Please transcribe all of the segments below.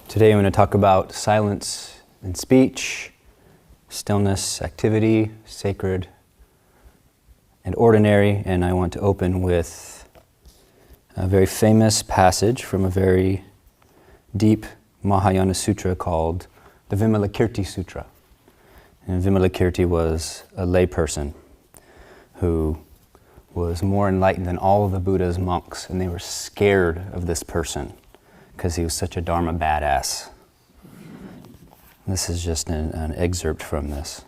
Today I'm going to talk about silence and speech, stillness, activity, sacred and ordinary, and I want to open with a very famous passage from a very deep Mahayana sutra called the Vimalakirti Sutra. And Vimalakirti was a layperson who was more enlightened than all of the Buddha's monks, and they were scared of this person because he was such a Dharma badass. This is just an excerpt from this.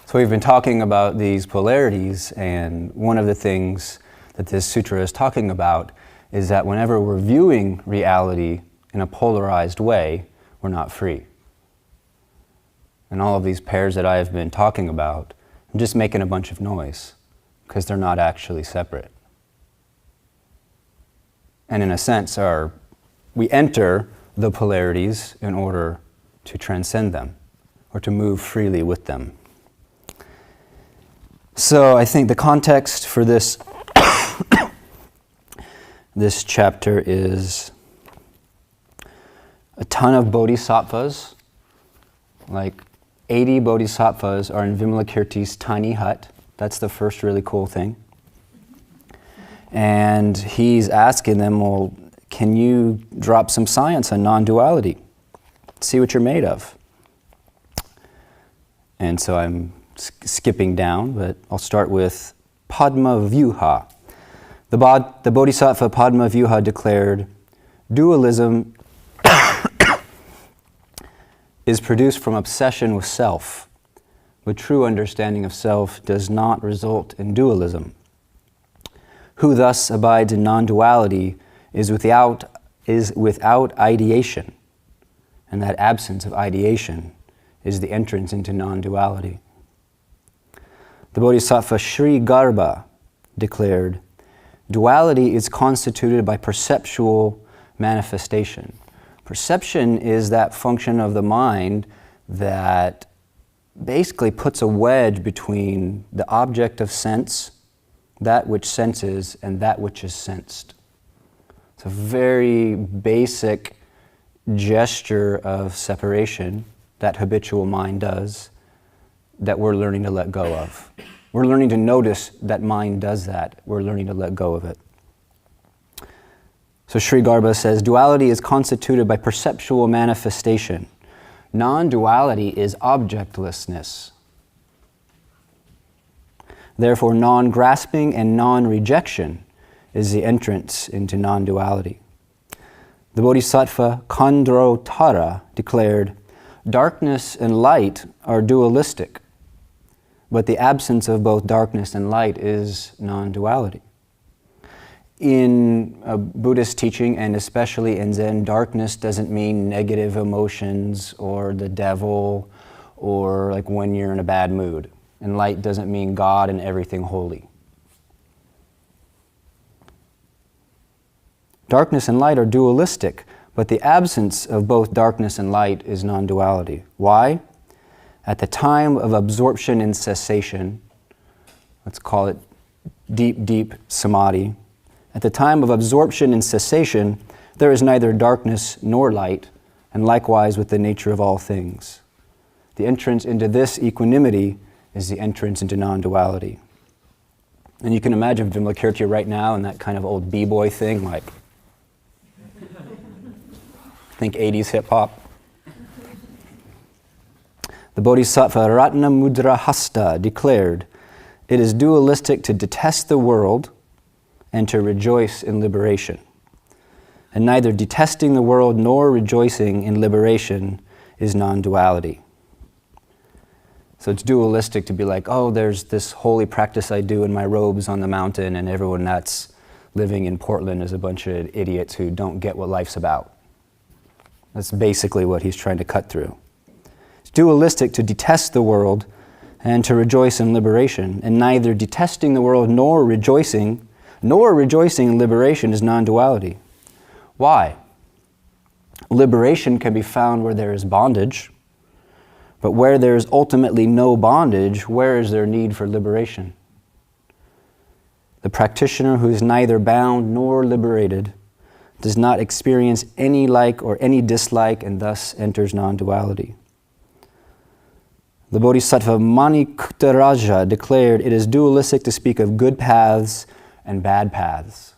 So we've been talking about these polarities, and one of the things that this sutra is talking about is that whenever we're viewing reality in a polarized way, we're not free. And all of these pairs that I have been talking about, I'm just making a bunch of noise because they're not actually separate. And in a sense, we enter the polarities in order to transcend them or to move freely with them. So I think the context for this this chapter is a ton of bodhisattvas, like 80 bodhisattvas are in Vimalakirti's tiny hut. That's the first really cool thing. And he's asking them, well, can you drop some science on non-duality? See what you're made of. And so I'm skipping down, but I'll start with Padma Vyuha. The Bodhisattva Padma Vyuha declared, dualism is produced from obsession with self, but true understanding of self does not result in dualism. Who thus abides in non-duality is without ideation, and that absence of ideation is the entrance into non-duality. The Bodhisattva Sri Garbha declared, duality is constituted by perceptual manifestation. Perception is that function of the mind that basically puts a wedge between the object of sense, that which senses, and that which is sensed. It's a very basic gesture of separation that habitual mind does that we're learning to let go of. We're learning to notice that mind does that. We're learning to let go of it. So Sri Garbha says, duality is constituted by perceptual manifestation. Non-duality is objectlessness. Therefore, non-grasping and non-rejection is the entrance into non-duality. The Bodhisattva Khandrotara declared, darkness and light are dualistic, but the absence of both darkness and light is non-duality. In Buddhist teaching, and especially in Zen, darkness doesn't mean negative emotions or the devil or like when you're in a bad mood. And light doesn't mean God and everything holy. Darkness and light are dualistic, but the absence of both darkness and light is non-duality. Why? At the time of absorption in cessation, let's call it deep, deep Samadhi, at the time of absorption in cessation, there is neither darkness nor light, and likewise with the nature of all things. The entrance into this equanimity is the entrance into non-duality. And you can imagine Vimalakirti right now in that kind of old b-boy thing, like, think 80s hip-hop. The Bodhisattva Ratna Mudra Hasta declared, it is dualistic to detest the world and to rejoice in liberation. And neither detesting the world nor rejoicing in liberation is non-duality. So it's dualistic to be like, oh, there's this holy practice I do in my robes on the mountain, and everyone that's living in Portland is a bunch of idiots who don't get what life's about. That's basically what he's trying to cut through. It's dualistic to detest the world and to rejoice in liberation, and neither detesting the world nor rejoicing in liberation is non-duality. Why? Liberation can be found where there is bondage, but where there is ultimately no bondage, where is there need for liberation? The practitioner who is neither bound nor liberated does not experience any like or any dislike, and thus enters non-duality. The Bodhisattva Manikuttaraja declared, it is dualistic to speak of good paths and bad paths.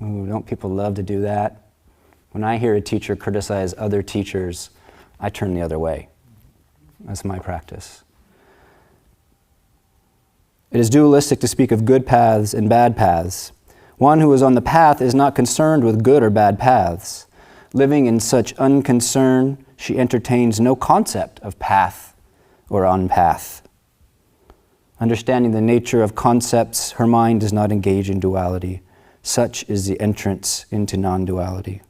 Ooh, don't people love to do that? When I hear a teacher criticize other teachers, I turn the other way. That's my practice. It is dualistic to speak of good paths and bad paths. One who is on the path is not concerned with good or bad paths. Living in such unconcern, she entertains no concept of path or unpath. Understanding the nature of concepts, her mind does not engage in duality. Such is the entrance into non-duality.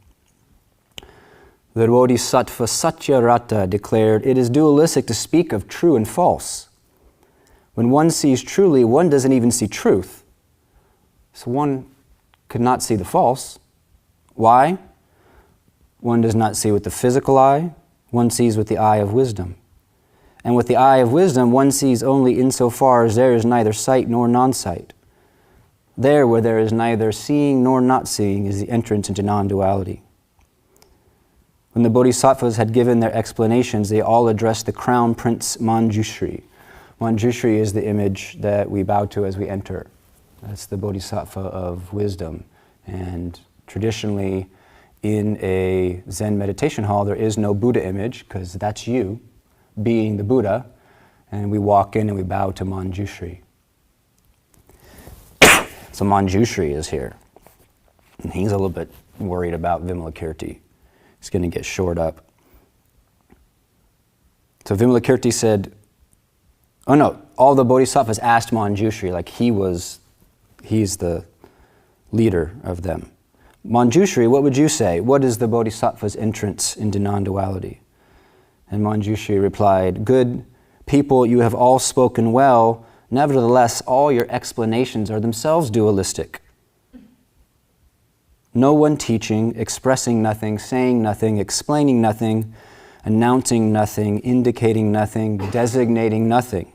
The Bodhisattva Satyarata declared, it is dualistic to speak of true and false. When one sees truly, one doesn't even see truth. So one could not see the false. Why? One does not see with the physical eye, one sees with the eye of wisdom. And with the eye of wisdom, one sees only insofar as there is neither sight nor non-sight. There, where there is neither seeing nor not seeing, is the entrance into non-duality. When the Bodhisattvas had given their explanations, they all addressed the Crown Prince Manjushri. Manjushri is the image that we bow to as we enter. That's the Bodhisattva of wisdom. And traditionally, in a Zen meditation hall, there is no Buddha image, because that's you, being the Buddha. And we walk in and we bow to Manjushri. So Manjushri is here. And he's a little bit worried about Vimalakirti. He's going to get shored up. So Vimalakirti said, oh no, all the Bodhisattvas asked Manjushri, like he's the leader of them. Manjushri, what would you say? What is the Bodhisattva's entrance into non-duality? And Manjushri replied, good people, you have all spoken well. Nevertheless, all your explanations are themselves dualistic. No one teaching, expressing nothing, saying nothing, explaining nothing, announcing nothing, indicating nothing, designating nothing.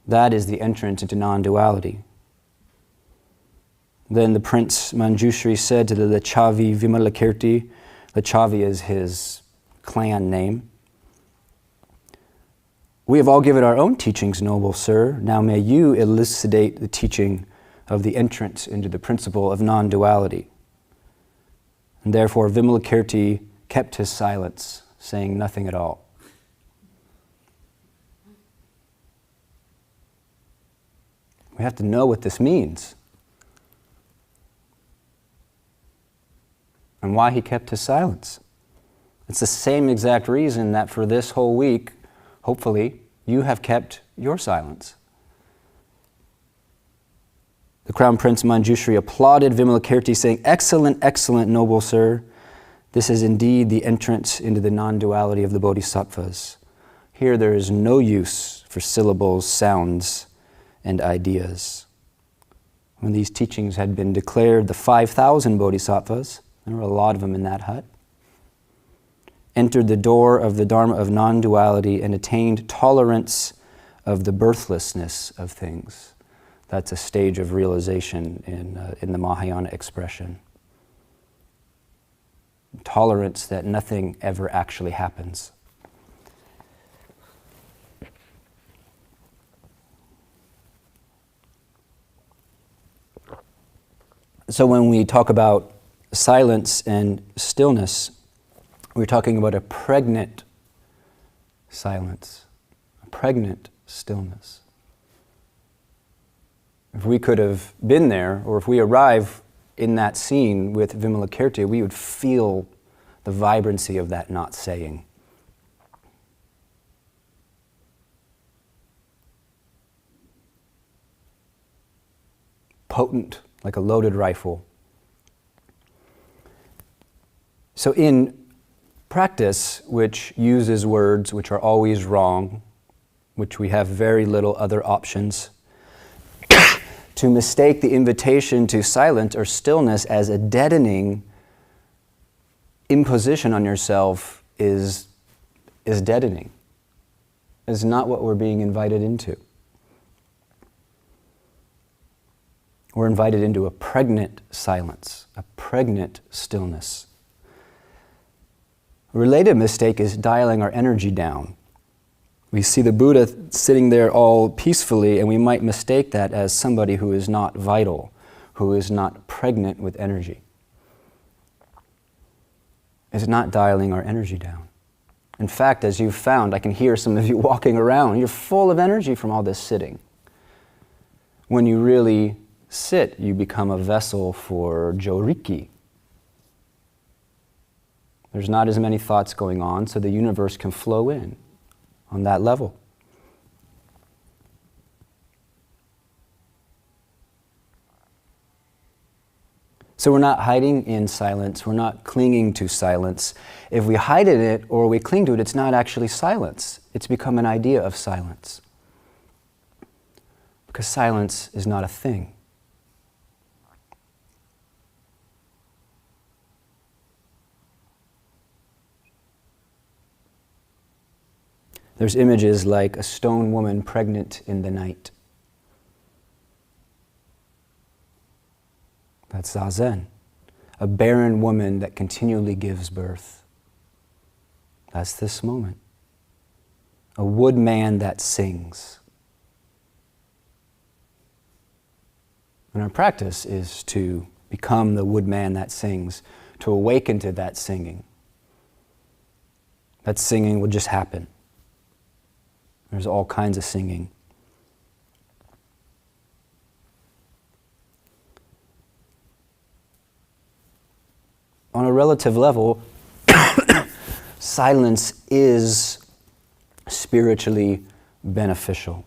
That is the entrance into non-duality. Then the Prince Manjushri said to the Lichavi Vimalakirti, Lichavi is his clan name, we have all given our own teachings, noble sir. Now may you elucidate the teaching of the entrance into the principle of non-duality. And therefore Vimalakirti kept his silence, saying nothing at all. We have to know what this means. And why he kept his silence. It's the same exact reason that for this whole week, hopefully, you have kept your silence. The Crown Prince Manjushri applauded Vimalakirti, saying, excellent, excellent, noble sir. This is indeed the entrance into the non-duality of the Bodhisattvas. Here there is no use for syllables, sounds, and ideas. When these teachings had been declared, the 5,000 Bodhisattvas, there were a lot of them in that hut, entered the door of the Dharma of non-duality and attained tolerance of the birthlessness of things. That's a stage of realization in the Mahayana expression. Tolerance that nothing ever actually happens. So when we talk about silence and stillness, we're talking about a pregnant silence, a pregnant stillness. If we could have been there, or if we arrive in that scene with Vimalakirti, we would feel the vibrancy of that not saying. Potent, like a loaded rifle. So in practice, which uses words which are always wrong, which we have very little other options, to mistake the invitation to silence or stillness as a deadening imposition on yourself is deadening. Is not what we're being invited into. We're invited into a pregnant silence, a pregnant stillness. A related mistake is dialing our energy down. We see the Buddha sitting there all peacefully, and we might mistake that as somebody who is not vital, who is not pregnant with energy. It's not dialing our energy down. In fact, as you've found, I can hear some of you walking around, you're full of energy from all this sitting. When you really sit, you become a vessel for Joriki. There's not as many thoughts going on, so the universe can flow in on that level. So we're not hiding in silence, we're not clinging to silence. If we hide in it or we cling to it, it's not actually silence. It's become an idea of silence. Because silence is not a thing. There's images like a stone woman pregnant in the night. That's Zazen. A barren woman that continually gives birth. That's this moment. A woodman that sings. And our practice is to become the woodman that sings, to awaken to that singing. That singing will just happen. There's all kinds of singing. On a relative level, silence is spiritually beneficial.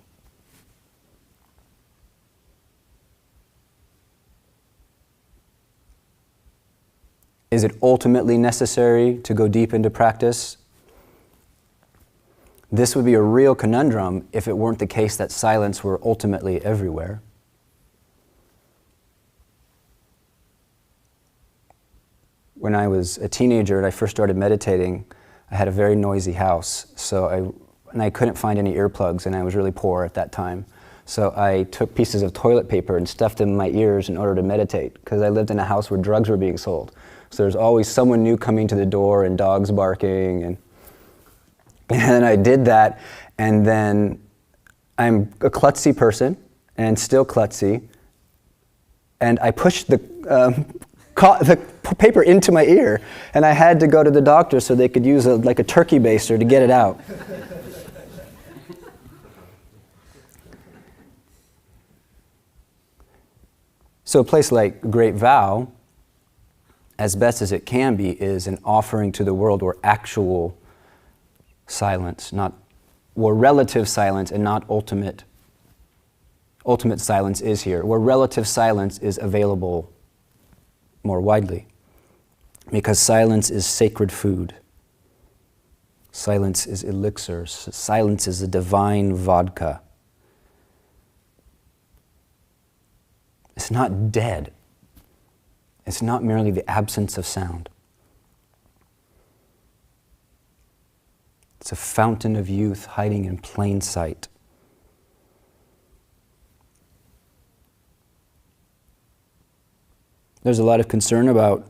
Is it ultimately necessary to go deep into practice? This would be a real conundrum if it weren't the case that silence were ultimately everywhere. When I was a teenager and I first started meditating, I had a very noisy house, and I couldn't find any earplugs, and I was really poor at that time. So I took pieces of toilet paper and stuffed them in my ears in order to meditate, because I lived in a house where drugs were being sold. So there's always someone new coming to the door and dogs barking, and then I did that, and then I'm a klutzy person, and still klutzy, and I pushed the paper into my ear, and I had to go to the doctor so they could use a turkey baster to get it out. So a place like Great Vow, as best as it can be, is an offering to the world where actual silence, where relative silence and not ultimate silence is here, where relative silence is available more widely. Because silence is sacred food. Silence is elixir. Silence is a divine vodka. It's not dead. It's not merely the absence of sound. It's a fountain of youth hiding in plain sight. There's a lot of concern about,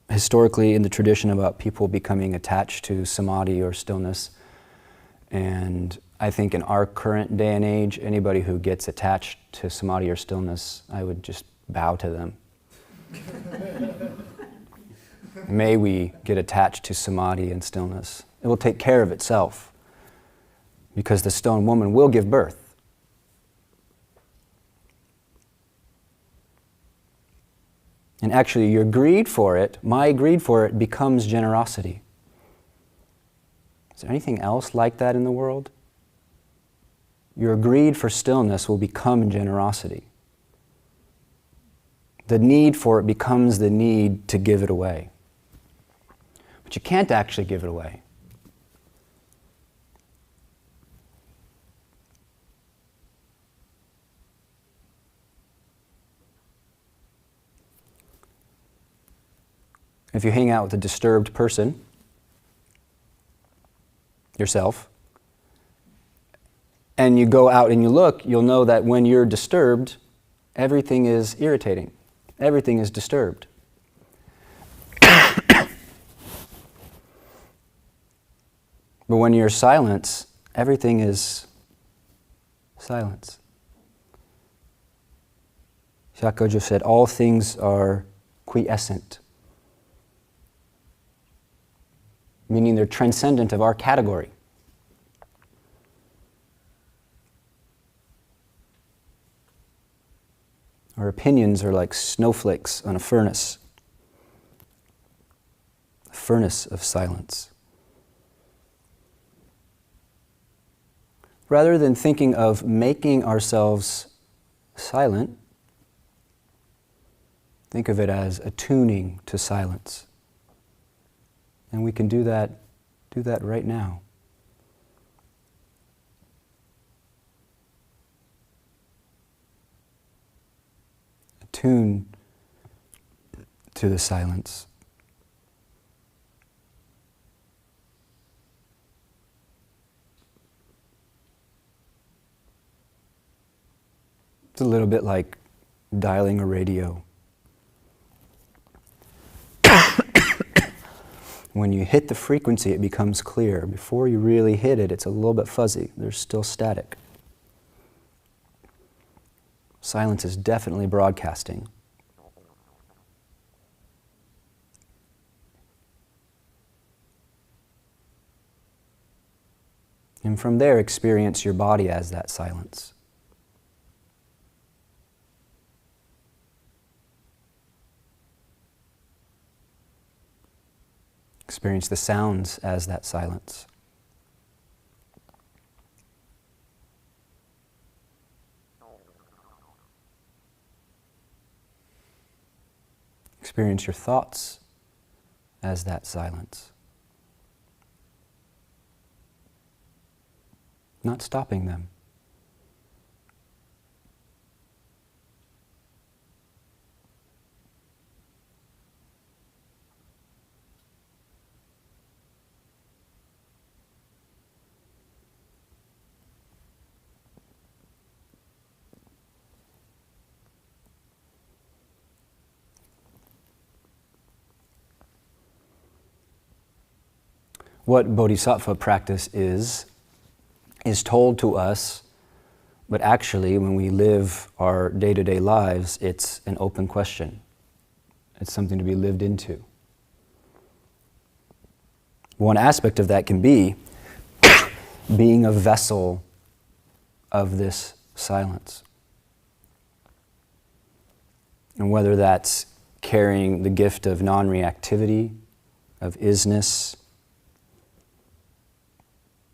historically in the tradition, about people becoming attached to samadhi or stillness. And I think in our current day and age, anybody who gets attached to samadhi or stillness, I would just bow to them. May we get attached to samadhi and stillness. It will take care of itself, because the stone woman will give birth. And actually, your greed for it, my greed for it, becomes generosity. Is there anything else like that in the world? Your greed for stillness will become generosity. The need for it becomes the need to give it away. But you can't actually give it away. If you hang out with a disturbed person, yourself, and you go out and you look, you'll know that when you're disturbed, everything is irritating. Everything is disturbed. But when you're silence, everything is silence. Shakujo said, all things are quiescent, meaning they're transcendent of our category. Our opinions are like snowflakes on a furnace of silence. Rather than thinking of making ourselves silent, think of it as attuning to silence. And we can do that right now. Attune to the silence. It's a little bit like dialing a radio. When you hit the frequency, it becomes clear. Before you really hit it, it's a little bit fuzzy. There's still static. Silence is definitely broadcasting. And from there, experience your body as that silence. Experience the sounds as that silence. Experience your thoughts as that silence. Not stopping them. What Bodhisattva practice is told to us, but actually when we live our day-to-day lives, it's an open question. It's something to be lived into. One aspect of that can be being a vessel of this silence. And whether that's carrying the gift of non-reactivity, of isness,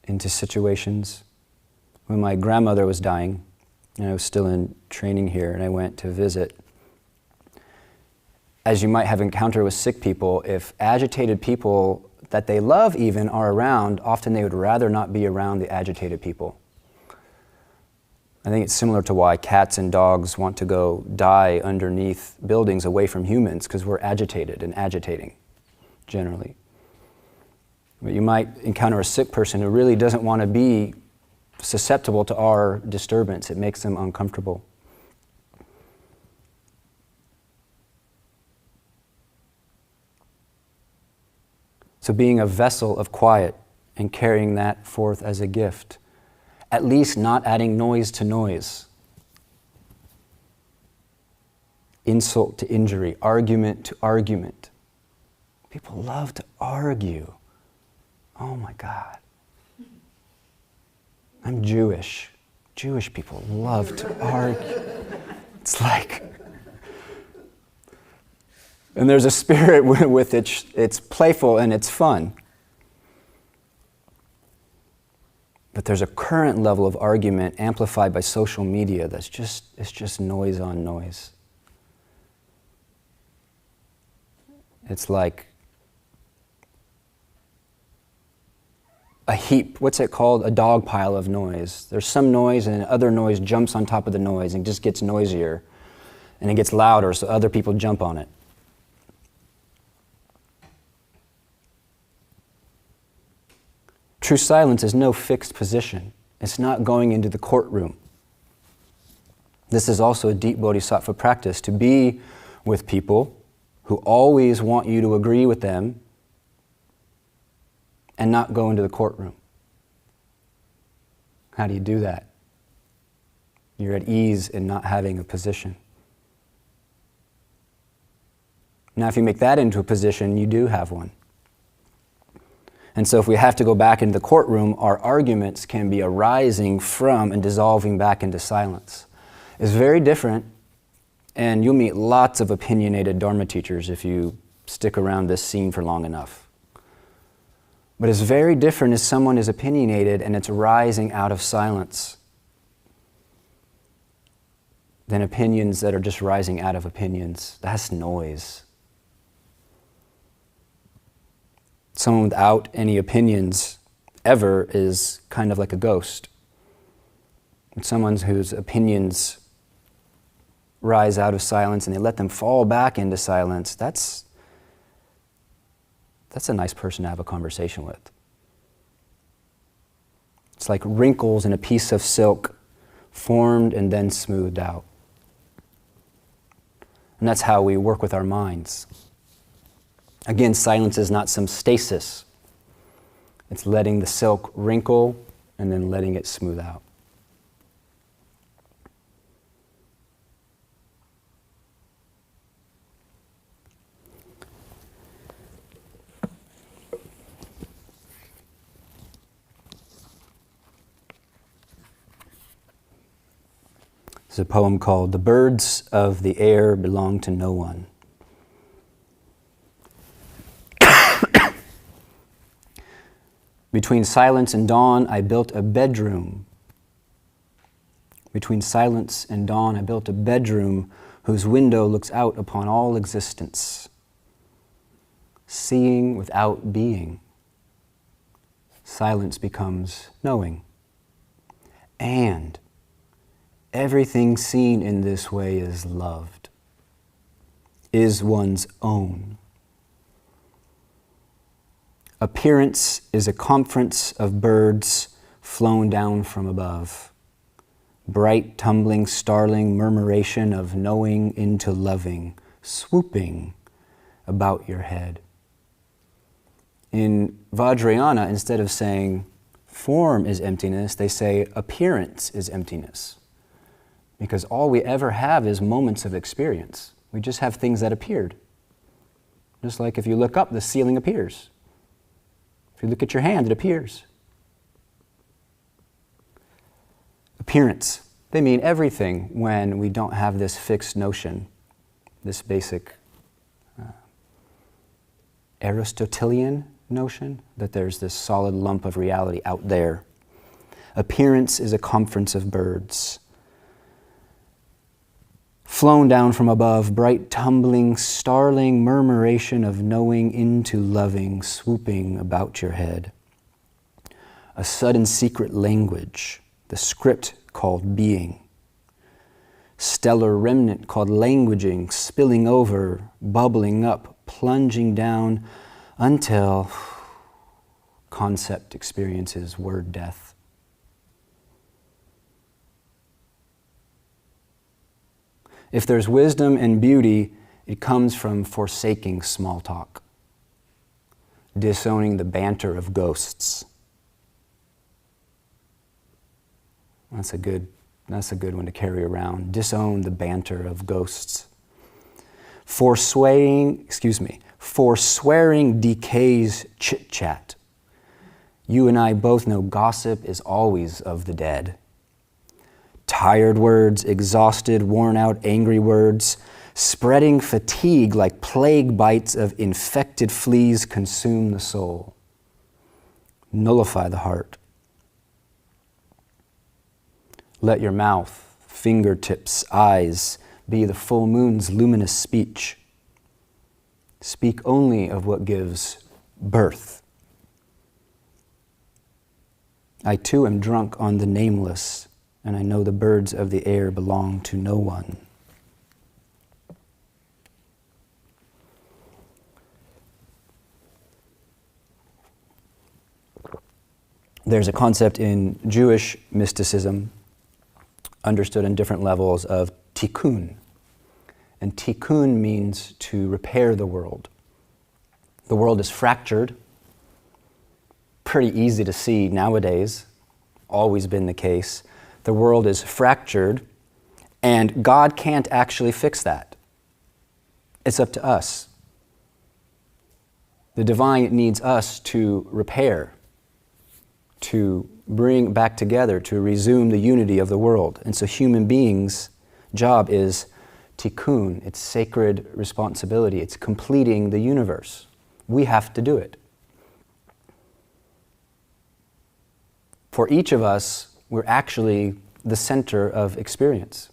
into situations. When my grandmother was dying, and I was still in training here, and I went to visit, as you might have encountered with sick people, if agitated people that they love even are around, often they would rather not be around the agitated people. I think it's similar to why cats and dogs want to go die underneath buildings away from humans, because we're agitated and agitating, generally. But you might encounter a sick person who really doesn't want to be susceptible to our disturbance. It makes them uncomfortable. So being a vessel of quiet and carrying that forth as a gift, at least not adding noise to noise, insult to injury, argument to argument. People love to argue. Oh my God. I'm Jewish. Jewish people love to argue. It's like, and there's a spirit with it, it's playful and it's fun. But there's a current level of argument amplified by social media it's just noise on noise. It's like a heap, what's it called? A dog pile of noise. There's some noise and other noise jumps on top of the noise and just gets noisier. And it gets louder so other people jump on it. True silence is no fixed position. It's not going into the courtroom. This is also a deep Bodhisattva practice, to be with people who always want you to agree with them and not go into the courtroom. How do you do that? You're at ease in not having a position. Now, if you make that into a position, you do have one. And so if we have to go back into the courtroom, our arguments can be arising from and dissolving back into silence. It's very different, and you'll meet lots of opinionated Dharma teachers if you stick around this scene for long enough. But it's very different if someone is opinionated and it's rising out of silence than opinions that are just rising out of opinions. That's noise. Someone without any opinions ever is kind of like a ghost. And someone whose opinions rise out of silence and they let them fall back into silence, that's a nice person to have a conversation with. It's like wrinkles in a piece of silk, formed and then smoothed out. And that's how we work with our minds. Again, silence is not some stasis. It's letting the silk wrinkle and then letting it smooth out. There's a poem called "The Birds of the Air Belong to No One." Between silence and dawn, I built a bedroom. Between silence and dawn, I built a bedroom whose window looks out upon all existence. Seeing without being. Silence becomes knowing. And everything seen in this way is loved, is one's own. Appearance is a conference of birds flown down from above. Bright, tumbling, starling murmuration of knowing into loving, swooping about your head. In Vajrayana, instead of saying form is emptiness, they say appearance is emptiness. Because all we ever have is moments of experience. We just have things that appeared. Just like if you look up, the ceiling appears. If you look at your hand, it appears. Appearance. They mean everything when we don't have this fixed notion, this basic Aristotelian notion that there's this solid lump of reality out there. Appearance is a conference of birds. Flown down from above, bright, tumbling, starling murmuration of knowing into loving, swooping about your head. A sudden secret language, the script called being. Stellar remnant called languaging, spilling over, bubbling up, plunging down, until concept experiences word death. If there's wisdom and beauty, it comes from forsaking small talk, disowning the banter of ghosts. That's a good one to carry around. Disown the banter of ghosts. Forswearing decays chit-chat. You and I both know gossip is always of the dead. Tired words, exhausted, worn out, angry words, spreading fatigue like plague bites of infected fleas consume the soul. Nullify the heart. Let your mouth, fingertips, eyes be the full moon's luminous speech. Speak only of what gives birth. I too am drunk on the nameless, and I know the birds of the air belong to no one. There's a concept in Jewish mysticism understood in different levels of Tikkun. And Tikkun means to repair the world. The world is fractured, pretty easy to see nowadays, always been the case. The world is fractured, and God can't actually fix that. It's up to us. The divine needs us to repair, to bring back together, to resume the unity of the world. And so human beings' job is tikkun, it's sacred responsibility, it's completing the universe. We have to do it. For each of us, we're actually the center of experience.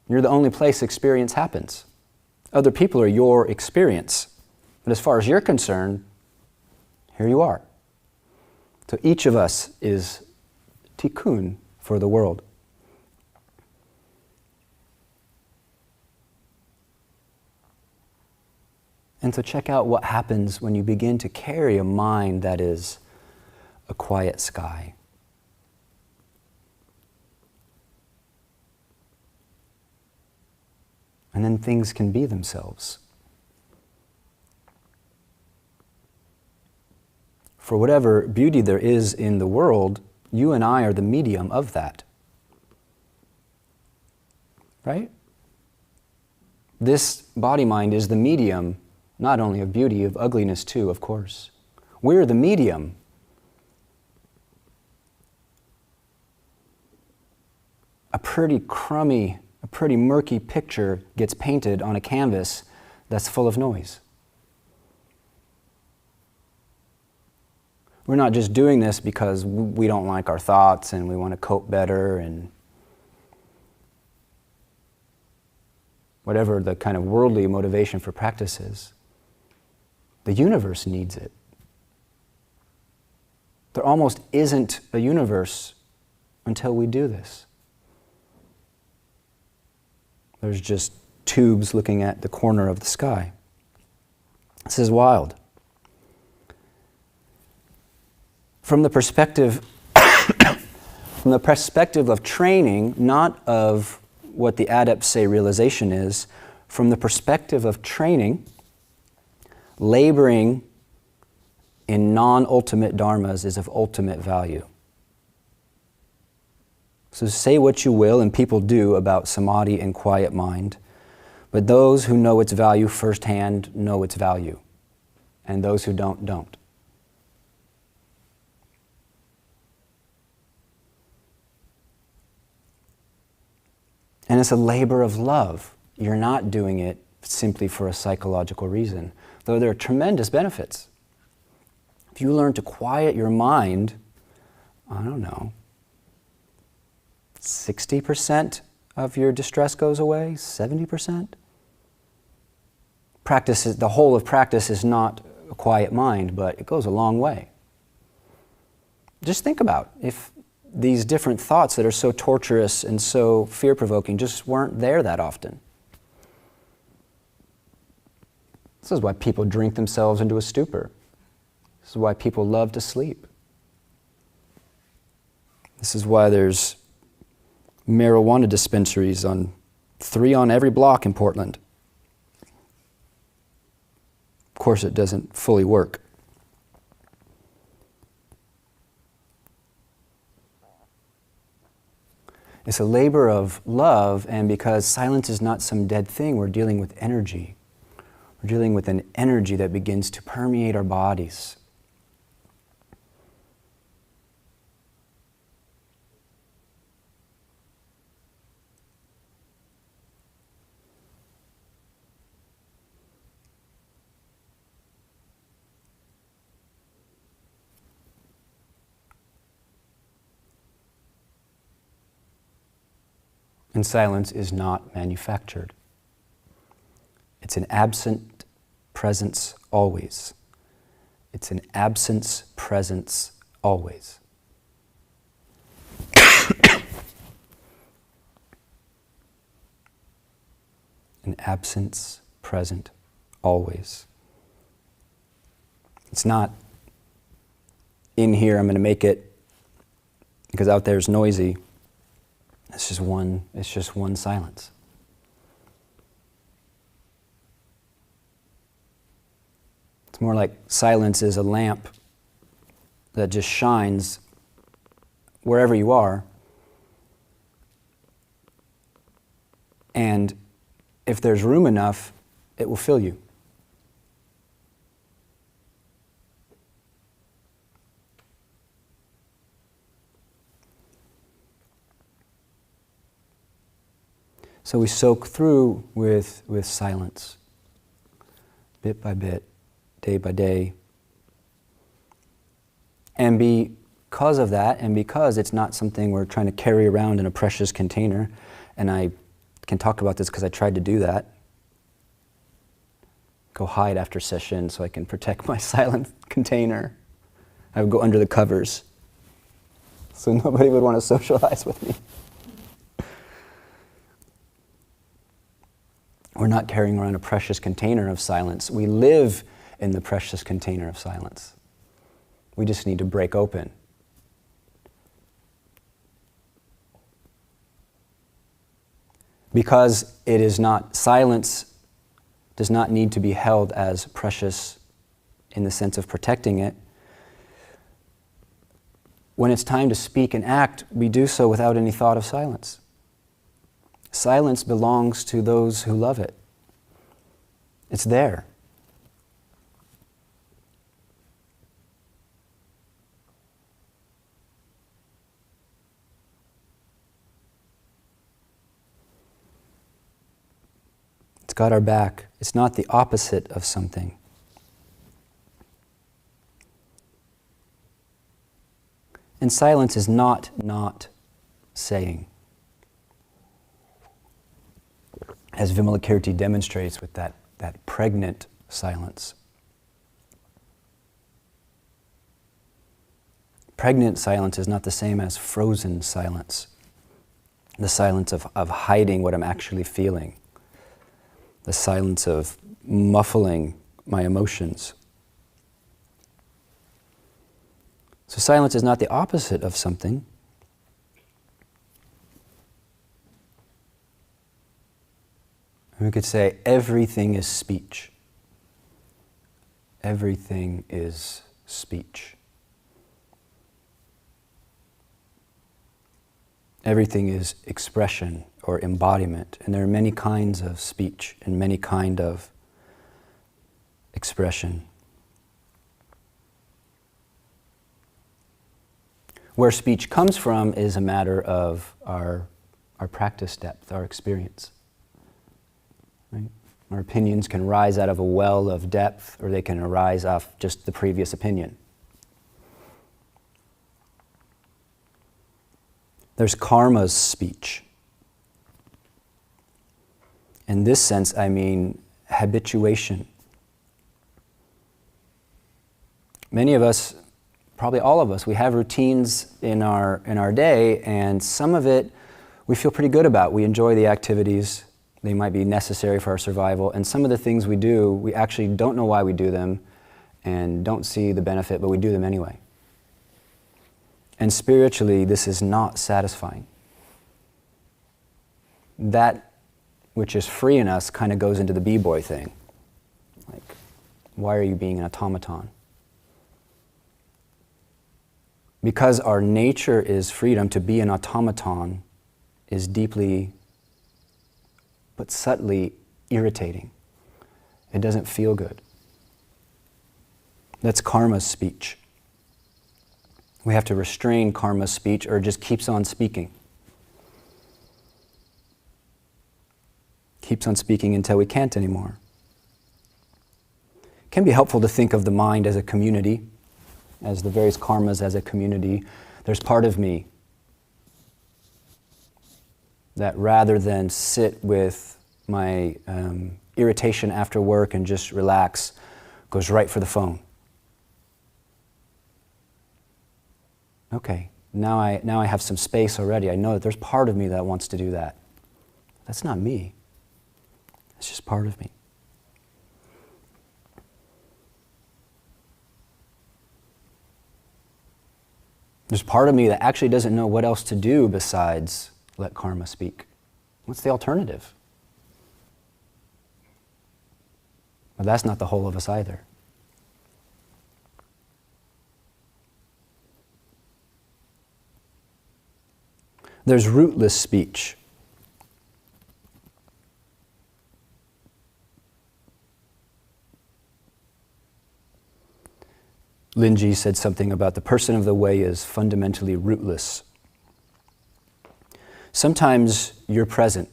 You're the only place experience happens. Other people are your experience. But as far as you're concerned, here you are. So each of us is tikkun for the world. And so check out what happens when you begin to carry a mind that is a quiet sky. And then things can be themselves. For whatever beauty there is in the world, you and I are the medium of that. Right? This body-mind is the medium, not only of beauty, of ugliness too, of course. We're the medium. A pretty crummy, a pretty murky picture gets painted on a canvas that's full of noise. We're not just doing this because we don't like our thoughts and we want to cope better and whatever the kind of worldly motivation for practice is. The universe needs it. There almost isn't a universe until we do this. There's just tubes looking at the corner of the sky. This is wild. From the perspective of training, not of what the adepts say realization is, from the perspective of training, laboring in non-ultimate dharmas is of ultimate value. So say what you will, and people do, about samadhi and quiet mind, but those who know its value firsthand know its value, and those who don't, don't. And it's a labor of love. You're not doing it simply for a psychological reason, though there are tremendous benefits. If you learn to quiet your mind, I don't know, 60% of your distress goes away, 70%? Practice is, the whole of practice is not a quiet mind, but it goes a long way. Just think about if these different thoughts that are so torturous and so fear-provoking just weren't there that often. This is why people drink themselves into a stupor. This is why people love to sleep. This is why there's marijuana dispensaries 3 on every block in Portland. Of course, it doesn't fully work. It's a labor of love, and because silence is not some dead thing, we're dealing with energy. We're dealing with an energy that begins to permeate our bodies. And silence is not manufactured. It's an absent presence always. It's an absence presence always. An absence present always. It's not in here, I'm going to make it Because out there is noisy. It's just one silence. It's more like silence is a lamp that just shines wherever you are. And if there's room enough, it will fill you. So we soak through with silence, bit by bit, day by day. And because of that, and because it's not something we're trying to carry around in a precious container, and I can talk about this because I tried to do that, go hide after session so I can protect my silent container. I would go under the covers so nobody would want to socialize with me. We're not carrying around a precious container of silence. We live in the precious container of silence. We just need to break open. Because it is not, silence does not need to be held as precious in the sense of protecting it. When it's time to speak and act, we do so without any thought of silence. Silence belongs to those who love it. It's there. It's got our back. It's not the opposite of something. And silence is not saying. As Vimalakirti demonstrates with that pregnant silence. Pregnant silence is not the same as frozen silence. The silence of hiding what I'm actually feeling. The silence of muffling my emotions. So silence is not the opposite of something. We could say everything is speech. Everything is speech. Everything is expression or embodiment. And there are many kinds of speech and many kinds of expression. Where speech comes from is a matter of our practice depth, our experience. Right? Our opinions can rise out of a well of depth, or they can arise off just the previous opinion. There's karma's speech. In this sense, I mean habituation. Many of us, probably all of us, we have routines in our day, and some of it we feel pretty good about. We enjoy the activities. They might be necessary for our survival. And some of the things we do, we actually don't know why we do them and don't see the benefit, but we do them anyway. And spiritually, this is not satisfying. That which is free in us kind of goes into the b-boy thing. Like, why are you being an automaton? Because our nature is freedom, to be an automaton is deeply but subtly irritating. It doesn't feel good. That's karma's speech. We have to restrain karma's speech, or it just keeps on speaking. Keeps on speaking until we can't anymore. It can be helpful to think of the mind as a community, as the various karmas as a community. There's part of me that rather than sit with my irritation after work and just relax, goes right for the phone. Okay, now I have some space already. I know that there's part of me that wants to do that. That's not me. It's just part of me. There's part of me that actually doesn't know what else to do besides let karma speak. What's the alternative? But that's not the whole of us either. There's rootless speech. Linji said something about the person of the way is fundamentally rootless. Sometimes you're present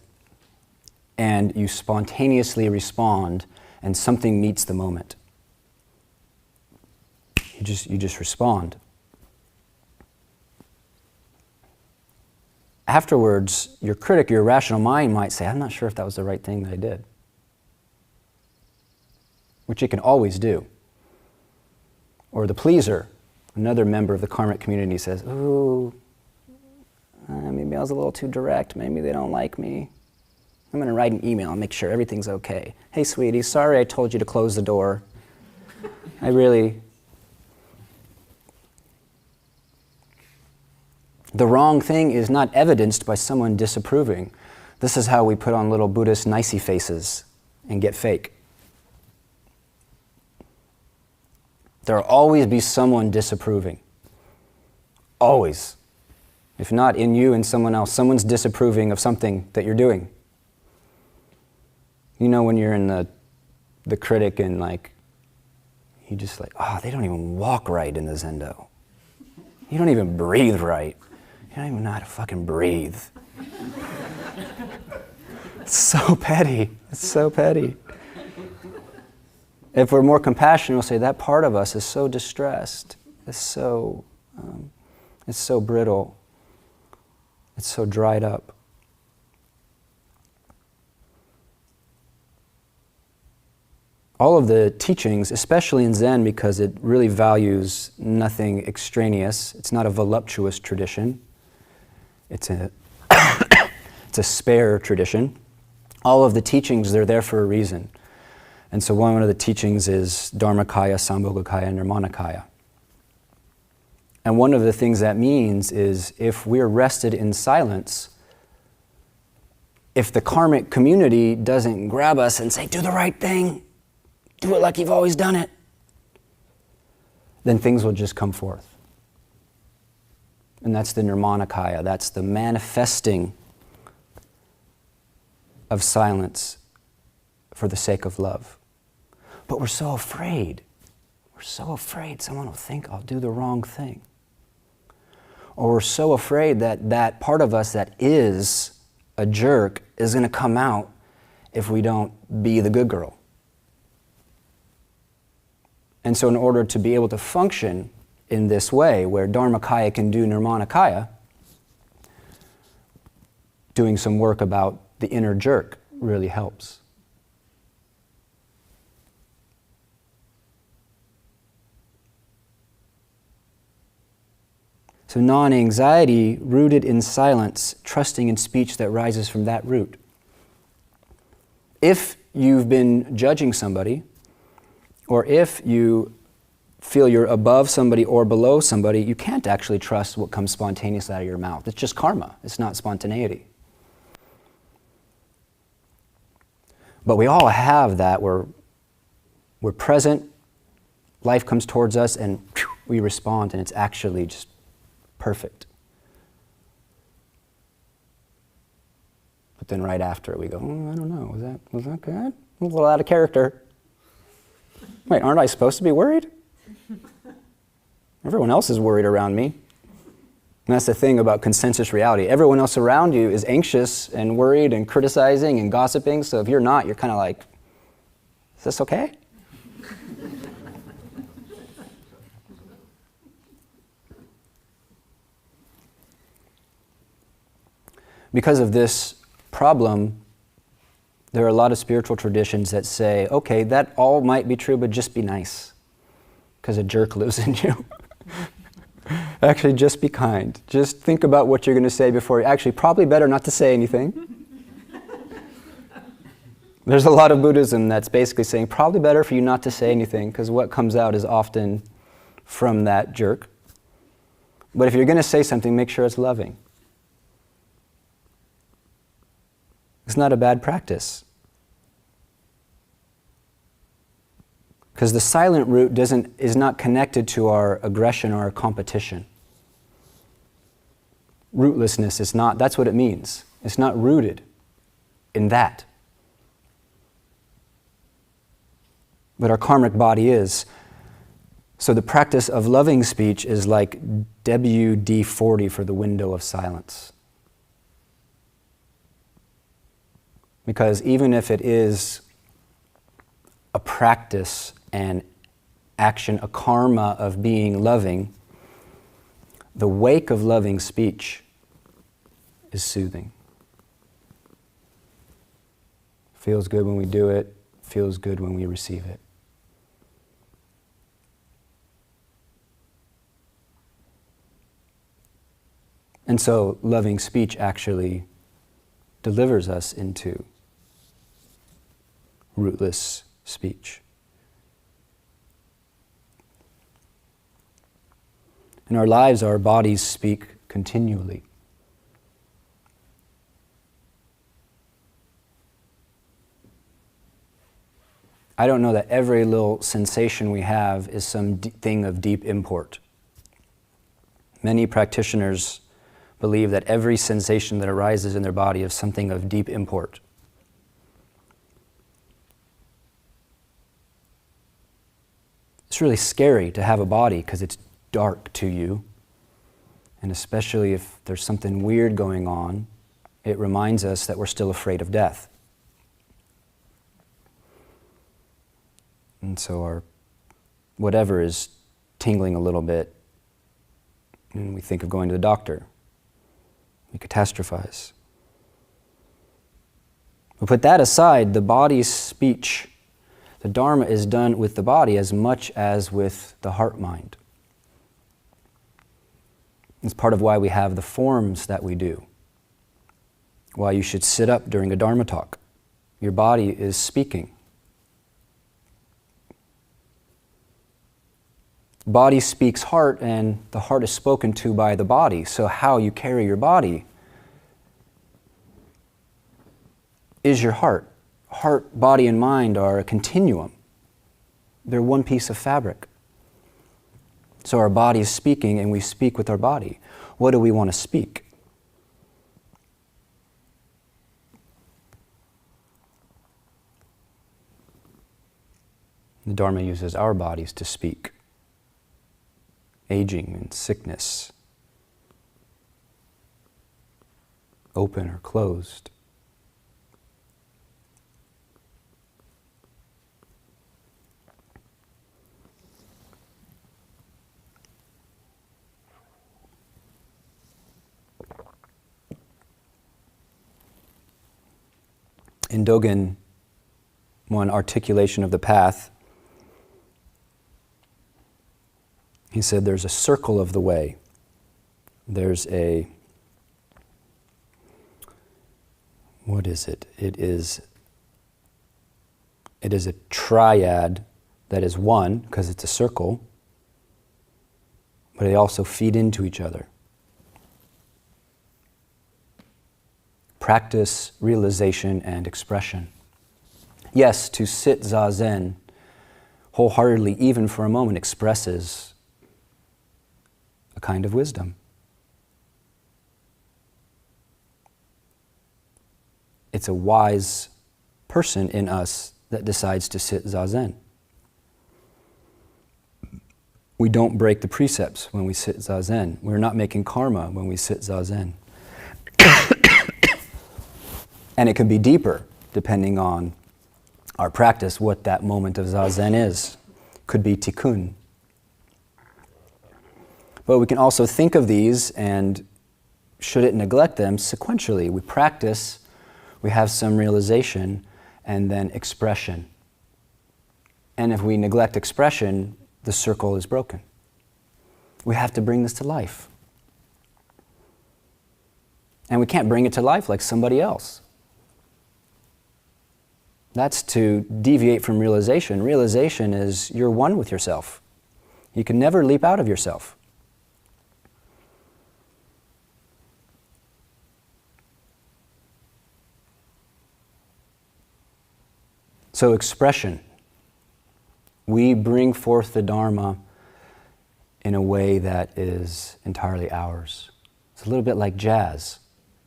and you spontaneously respond and something meets the moment. You just respond. Afterwards, your critic, your rational mind might say, I'm not sure if that was the right thing that I did. Which it can always do. Or the pleaser, another member of the karmic community says, ooh, maybe I was a little too direct, maybe they don't like me. I'm gonna write an email and make sure everything's okay. Hey sweetie, sorry I told you to close the door. The wrong thing is not evidenced by someone disapproving. This is how we put on little Buddhist nicey faces and get fake. There will always be someone disapproving. Always. If not in you and someone else, someone's disapproving of something that you're doing. You know when you're in the critic and like, you just like, oh, they don't even walk right in the Zendo. You don't even breathe right. You don't even know how to fucking breathe. It's so petty. It's so petty. If we're more compassionate, we'll say that part of us is so distressed. It's so brittle. It's so dried up. All of the teachings, especially in Zen, because it really values nothing extraneous. It's not a voluptuous tradition. It's a spare tradition. All of the teachings, they're there for a reason. And so one of the teachings is Dharmakaya, Sambhogakaya, and Nirmanakaya. And one of the things that means is if we're rested in silence, if the karmic community doesn't grab us and say, do the right thing, do it like you've always done it, then things will just come forth. And that's the Nirmanakaya, that's the manifesting of silence for the sake of love. But we're so afraid. We're so afraid someone will think I'll do the wrong thing. Or we're so afraid that that part of us that is a jerk is going to come out if we don't be the good girl. And so in order to be able to function in this way, where Dharmakaya can do Nirmanakaya, doing some work about the inner jerk really helps. So non-anxiety, rooted in silence, trusting in speech that rises from that root. If you've been judging somebody, or if you feel you're above somebody or below somebody, you can't actually trust what comes spontaneously out of your mouth. It's just karma. It's not spontaneity. But we all have that where we're present, life comes towards us, and we respond, and it's actually just perfect. But then right after it, we go, I don't know, was that good? A little out of character. Wait, aren't I supposed to be worried? Everyone else is worried around me. And that's the thing about consensus reality. Everyone else around you is anxious and worried and criticizing and gossiping, so if you're not, you're kind of like, is this okay? Because of this problem, there are a lot of spiritual traditions that say, okay, that all might be true, but just be nice, because a jerk lives in you. Actually, just be kind. Just think about what you're going to say before. Actually, probably better not to say anything. There's a lot of Buddhism that's basically saying, probably better for you not to say anything, because what comes out is often from that jerk. But if you're going to say something, make sure it's loving. It's not a bad practice. Because the silent root is not connected to our aggression or our competition. Rootlessness is not, that's what it means. It's not rooted in that. But our karmic body is. So the practice of loving speech is like WD-40 for the window of silence. Because even if it is a practice and action, a karma of being loving, the wake of loving speech is soothing. Feels good when we do it, feels good when we receive it. And so loving speech actually delivers us into rootless speech. In our lives, our bodies speak continually. I don't know that every little sensation we have is some thing of deep import. Many practitioners believe that every sensation that arises in their body is something of deep import. It's really scary to have a body because it's dark to you. And especially if there's something weird going on, it reminds us that we're still afraid of death. And so our whatever is tingling a little bit, and we think of going to the doctor. We catastrophize. But put that aside, the body's speech, the Dharma is done with the body as much as with the heart-mind. It's part of why we have the forms that we do. Why you should sit up during a Dharma talk. Your body is speaking. Body speaks heart, and the heart is spoken to by the body. So how you carry your body is your heart. Heart, body, and mind are a continuum. They're one piece of fabric. So our body is speaking, and we speak with our body. What do we want to speak? The Dharma uses our bodies to speak. Aging and sickness, open or closed. In Dogen, one articulation of the path, he said there's a circle of the way. There's a, what is it? It is a triad that is one, because it's a circle, but they also feed into each other. Practice, realization, and expression. Yes, to sit zazen wholeheartedly, even for a moment, expresses a kind of wisdom. It's a wise person in us that decides to sit zazen. We don't break the precepts when we sit zazen. We're not making karma when we sit zazen. And it can be deeper, depending on our practice, what that moment of zazen is. Could be tikkun. But we can also think of these, and shouldn't neglect them, sequentially. We practice, we have some realization, and then expression. And if we neglect expression, the circle is broken. We have to bring this to life. And we can't bring it to life like somebody else. That's to deviate from realization. Realization is you're one with yourself. You can never leap out of yourself. So expression. We bring forth the Dharma in a way that is entirely ours. It's a little bit like jazz.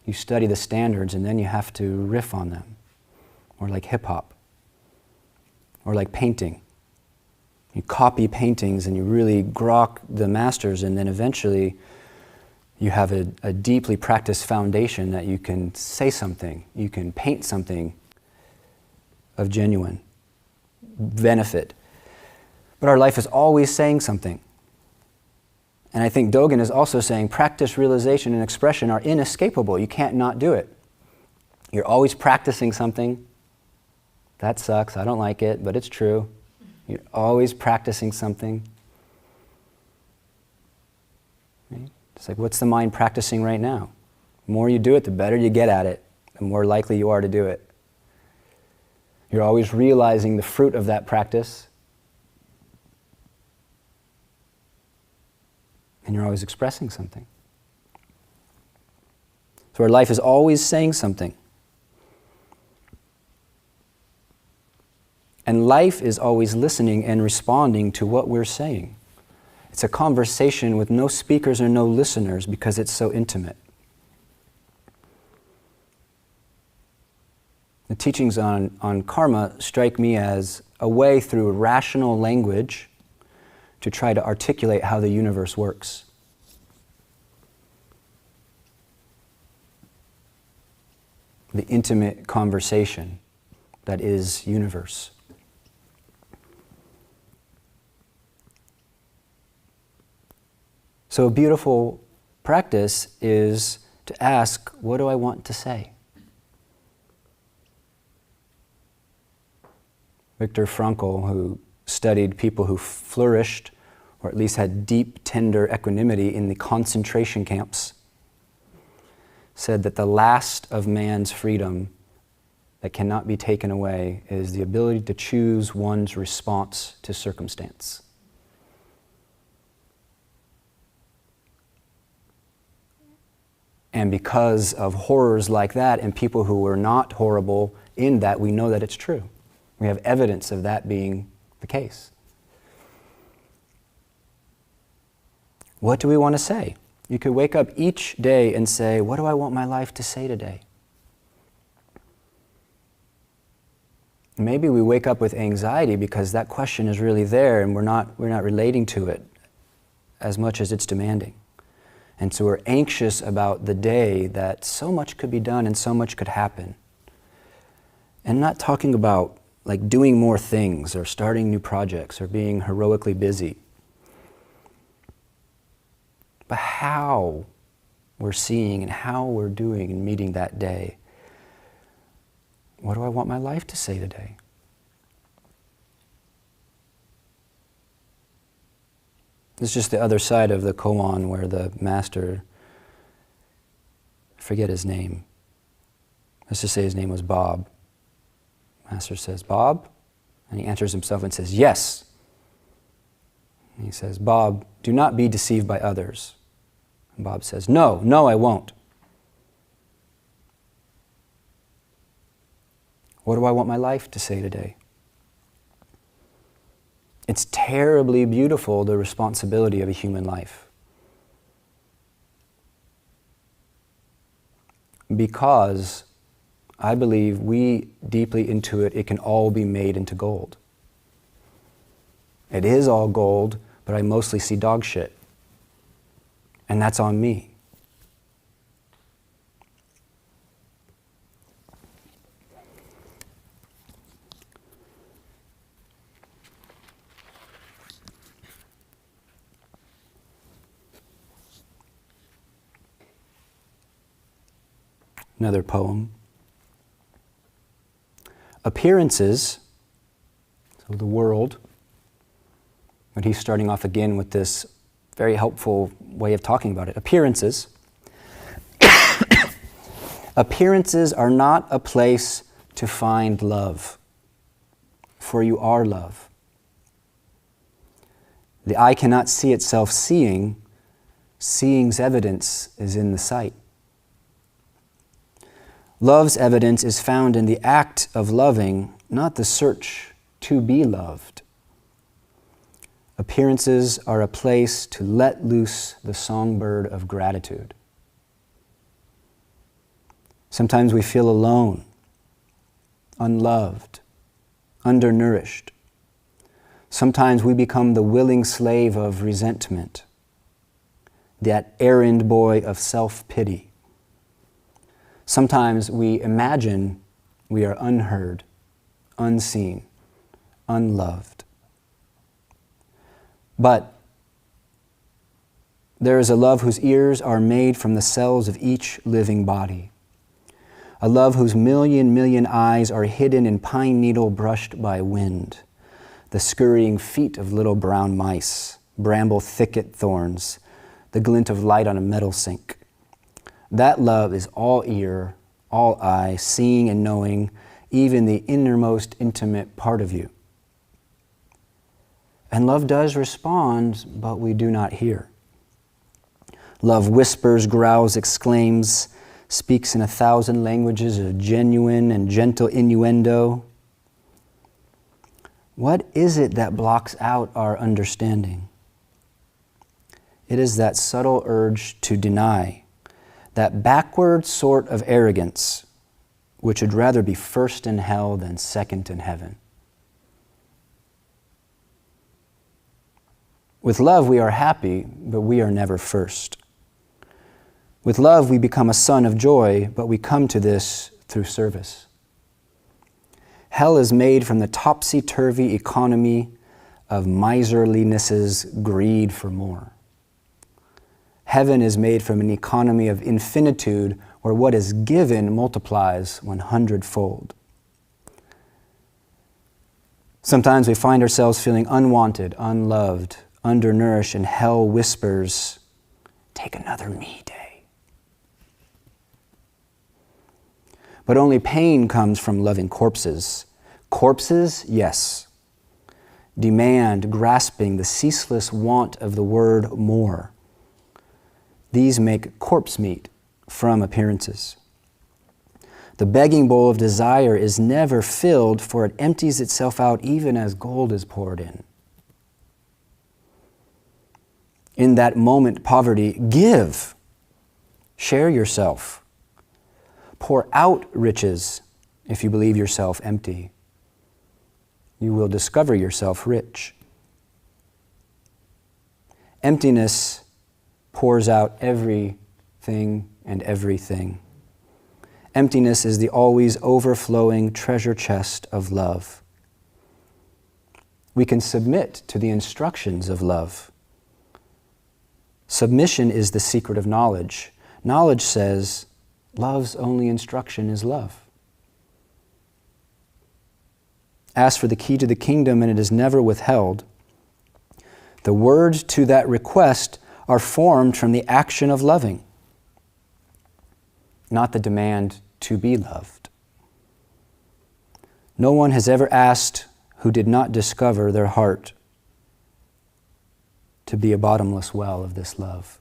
You study the standards and then you have to riff on them. Or like hip-hop. Or like painting. You copy paintings and you really grok the masters, and then eventually you have a deeply practiced foundation that you can say something, you can paint something of genuine benefit. But our life is always saying something. And I think Dogen is also saying practice, realization, and expression are inescapable. You can't not do it. You're always practicing something. That sucks, I don't like it, but it's true. You're always practicing something. Right? It's like, what's the mind practicing right now? The more you do it, the better you get at it, the more likely you are to do it. You're always realizing the fruit of that practice. And you're always expressing something. So our life is always saying something. And life is always listening and responding to what we're saying. It's a conversation with no speakers or no listeners because it's so intimate. The teachings on karma strike me as a way through rational language to try to articulate how the universe works. The intimate conversation that is universe. So a beautiful practice is to ask, what do I want to say? Viktor Frankl, who studied people who flourished, or at least had deep, tender equanimity in the concentration camps, said that the last of man's freedom that cannot be taken away is the ability to choose one's response to circumstance. And because of horrors like that and people who were not horrible in that, we know that it's true. We have evidence of that being the case. What do we want to say? You could wake up each day and say, what do I want my life to say today? Maybe we wake up with anxiety because that question is really there and we're not relating to it as much as it's demanding. And so we're anxious about the day that so much could be done and so much could happen. And not talking about like doing more things or starting new projects or being heroically busy. But how we're seeing and how we're doing and meeting that day. What do I want my life to say today? This is just the other side of the koan where the master, I forget his name. Let's just say his name was Bob. Master says, Bob? And he answers himself and says, yes. And he says, Bob, do not be deceived by others. And Bob says, no, I won't. What do I want my life to say today? It's terribly beautiful, the responsibility of a human life. Because I believe we deeply intuit it can all be made into gold. It is all gold, but I mostly see dog shit. And that's on me. Another poem. Appearances, so the world, but he's starting off again with this very helpful way of talking about it. Appearances. Appearances are not a place to find love, for you are love. The eye cannot see itself seeing. Seeing's evidence is in the sight. Love's evidence is found in the act of loving, not the search to be loved. Appearances are a place to let loose the songbird of gratitude. Sometimes we feel alone, unloved, undernourished. Sometimes we become the willing slave of resentment, that errand boy of self-pity. Sometimes we imagine we are unheard, unseen, unloved. But there is a love whose ears are made from the cells of each living body. A love whose million eyes are hidden in pine needle brushed by wind, the scurrying feet of little brown mice, bramble thicket thorns, the glint of light on a metal sink. That love is all ear, all eye, seeing and knowing, even the innermost intimate part of you. And love does respond, but we do not hear. Love whispers, growls, exclaims, speaks in 1,000 languages of genuine and gentle innuendo. What is it that blocks out our understanding? It is that subtle urge to deny, that backward sort of arrogance, which would rather be first in hell than second in heaven. With love, we are happy, but we are never first. With love, we become a son of joy, but we come to this through service. Hell is made from the topsy-turvy economy of miserliness's greed for more. Heaven is made from an economy of infinitude where what is given multiplies 100-fold. Sometimes we find ourselves feeling unwanted, unloved, undernourished, and hell whispers, "Take another me day." But only pain comes from loving corpses. Corpses, yes. Demand, grasping the ceaseless want of the word more. These make corpse meat from appearances. The begging bowl of desire is never filled, for it empties itself out even as gold is poured in. In that moment, poverty, give. Share yourself. Pour out riches if you believe yourself empty. You will discover yourself rich. Emptiness pours out everything and everything. Emptiness is the always overflowing treasure chest of love. We can submit to the instructions of love. Submission is the secret of knowledge. Knowledge says, love's only instruction is love. Ask for the key to the kingdom and it is never withheld. The words to that request are formed from the action of loving, not the demand to be loved. No one has ever asked who did not discover their heart to be a bottomless well of this love.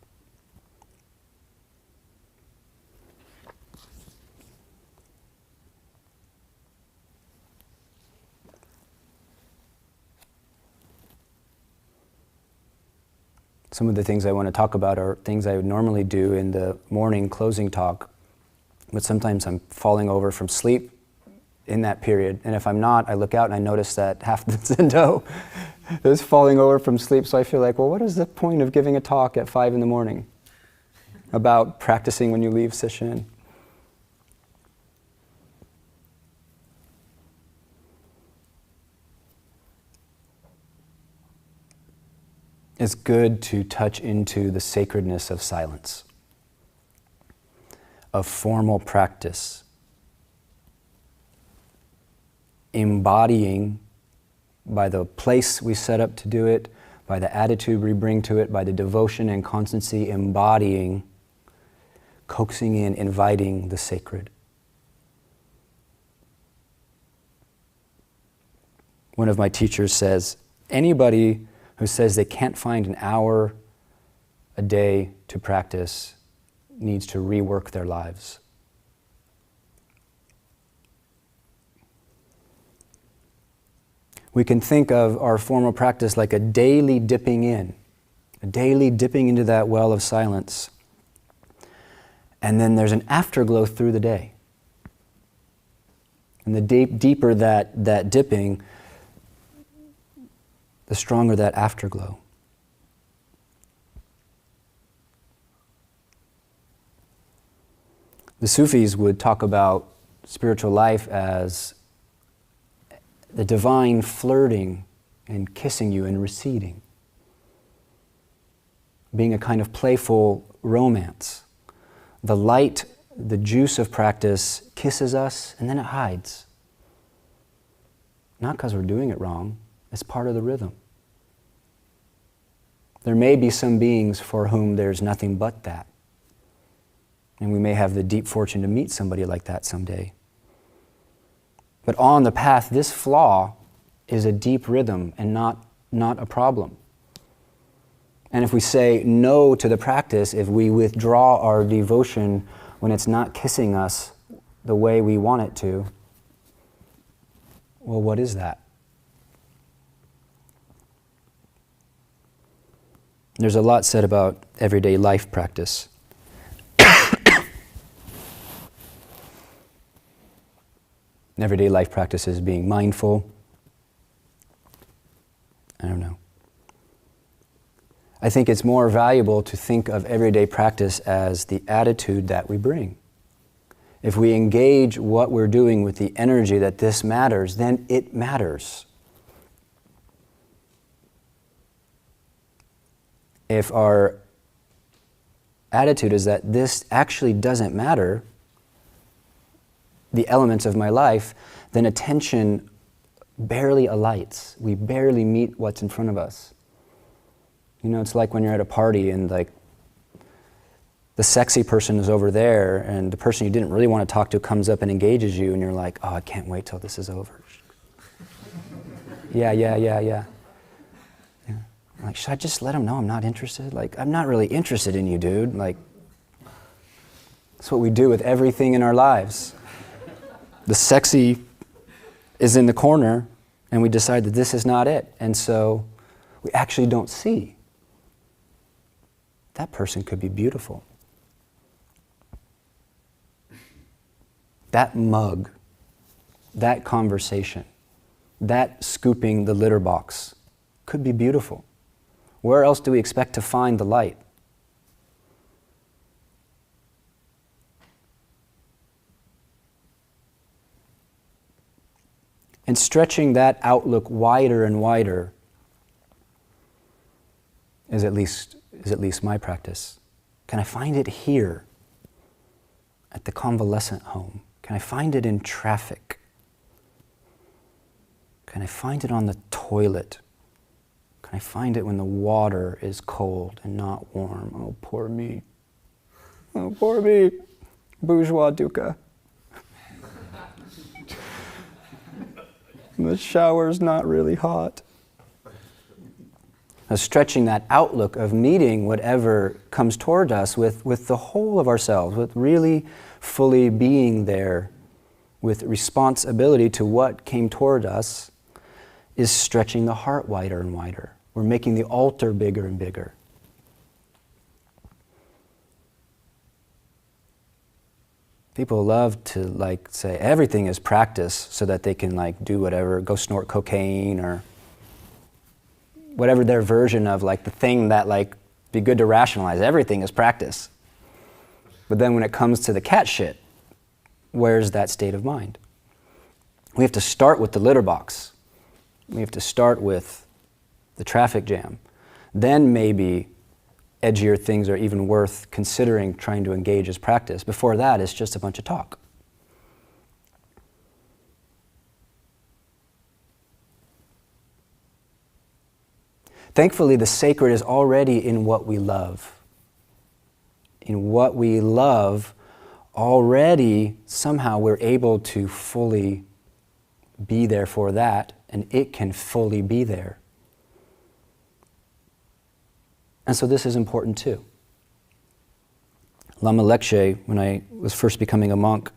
Some of the things I want to talk about are things I would normally do in the morning closing talk, but sometimes I'm falling over from sleep in that period. And if I'm not, I look out and I notice that half the Zendo is falling over from sleep. So I feel like, well, what is the point of giving a talk at 5 a.m. about practicing when you leave Sesshin? It's good to touch into the sacredness of silence, of formal practice, embodying by the place we set up to do it, by the attitude we bring to it, by the devotion and constancy, embodying, coaxing in, inviting the sacred. One of my teachers says, anybody who says they can't find an hour a day to practice needs to rework their lives. We can think of our formal practice like a daily dipping into that well of silence. And then there's an afterglow through the day. And the deeper that dipping, the stronger that afterglow. The Sufis would talk about spiritual life as the divine flirting and kissing you and receding, being a kind of playful romance. The light, the juice of practice kisses us and then it hides. Not because we're doing it wrong, it's part of the rhythm. There may be some beings for whom there's nothing but that. And we may have the deep fortune to meet somebody like that someday. But on the path, this flaw is a deep rhythm and not a problem. And if we say no to the practice, if we withdraw our devotion when it's not kissing us the way we want it to, well, what is that? There's a lot said about everyday life practice. Everyday life practice is being mindful. I don't know. I think it's more valuable to think of everyday practice as the attitude that we bring. If we engage what we're doing with the energy that this matters, then it matters. If our attitude is that this actually doesn't matter, the elements of my life, then attention barely alights. We barely meet what's in front of us. You know, it's like when you're at a party and like the sexy person is over there and the person you didn't really want to talk to comes up and engages you and you're like, oh, I can't wait till this is over. Yeah. Like, should I just let him know I'm not interested? Like, I'm not really interested in you, dude. Like, that's what we do with everything in our lives. The sexy is in the corner and we decide that this is not it. And so we actually don't see. That person could be beautiful. That mug, that conversation, that scooping the litter box could be beautiful. Where else do we expect to find the light? And stretching that outlook wider and wider is at least my practice. Can I find it here at the convalescent home? Can I find it in traffic? Can I find it on the toilet? Can I find it when the water is cold and not warm? Oh, poor me. Oh, poor me. Bourgeois dukkha. The shower's not really hot. Now, stretching that outlook of meeting whatever comes toward us with the whole of ourselves, with really fully being there, with responsibility to what came toward us, is stretching the heart wider and wider. We're making the altar bigger and bigger. People love to say everything is practice so that they can do whatever, go snort cocaine or whatever their version of the thing that be good to rationalize. Everything is practice. But then when it comes to the cat shit, where's that state of mind? We have to start with the litter box. We have to start with the traffic jam. Then maybe edgier things are even worth considering trying to engage as practice. Before that, it's just a bunch of talk. Thankfully, the sacred is already in what we love. In what we love, already somehow we're able to fully be there for that, and it can fully be there. And so this is important too. Lama Lekshe, when I was first becoming a monk,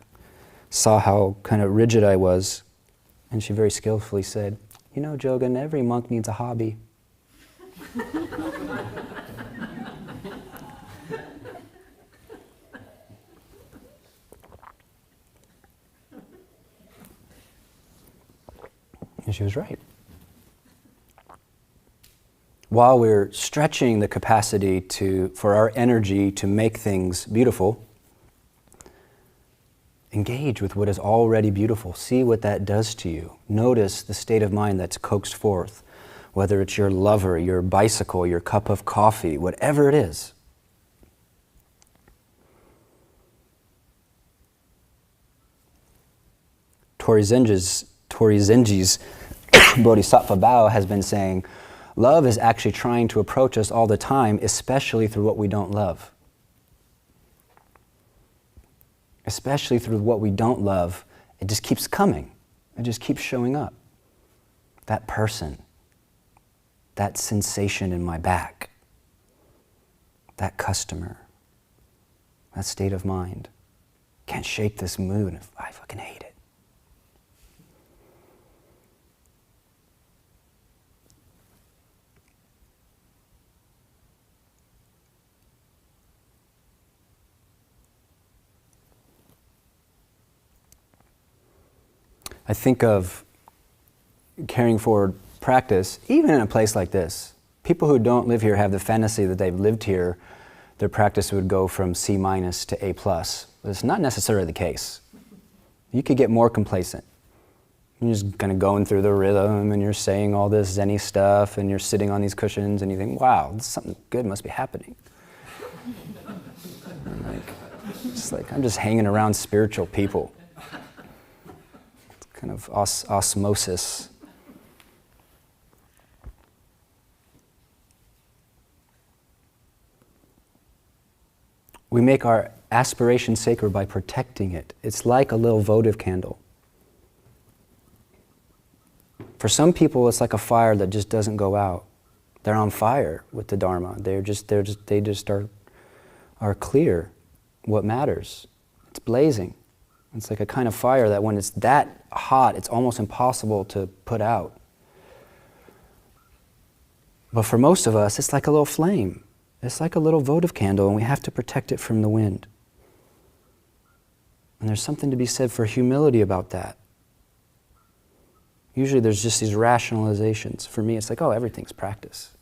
saw how kind of rigid I was, and she very skillfully said, You know, Jogen, every monk needs a hobby. And she was right. While we're stretching the capacity for our energy to make things beautiful, engage with what is already beautiful. See what that does to you. Notice the state of mind that's coaxed forth, whether it's your lover, your bicycle, your cup of coffee, whatever it is. Torizenji's Bodhisattva Vow has been saying, love is actually trying to approach us all the time, especially through what we don't love. Especially through what we don't love, it just keeps coming. It just keeps showing up. That person, that sensation in my back, that customer, that state of mind. Can't shake this mood. I fucking hate it. I think of carrying forward practice, even in a place like this. People who don't live here have the fantasy that they've lived here, their practice would go from C- to A+. But it's not necessarily the case. You could get more complacent. You're just kind of going through the rhythm and you're saying all this Zen-y stuff and you're sitting on these cushions and you think, wow, something good must be happening. I'm just hanging around spiritual people. Kind of osmosis. We make our aspiration sacred by protecting it. It's like a little votive candle. For some people, it's like a fire that just doesn't go out. They're on fire with the Dharma. They just are clear what matters. It's blazing. It's like a kind of fire that when it's that hot, it's almost impossible to put out. But for most of us, it's like a little flame. It's like a little votive candle, and we have to protect it from the wind. And there's something to be said for humility about that. Usually there's just these rationalizations. For me, it's like, oh, everything's practice.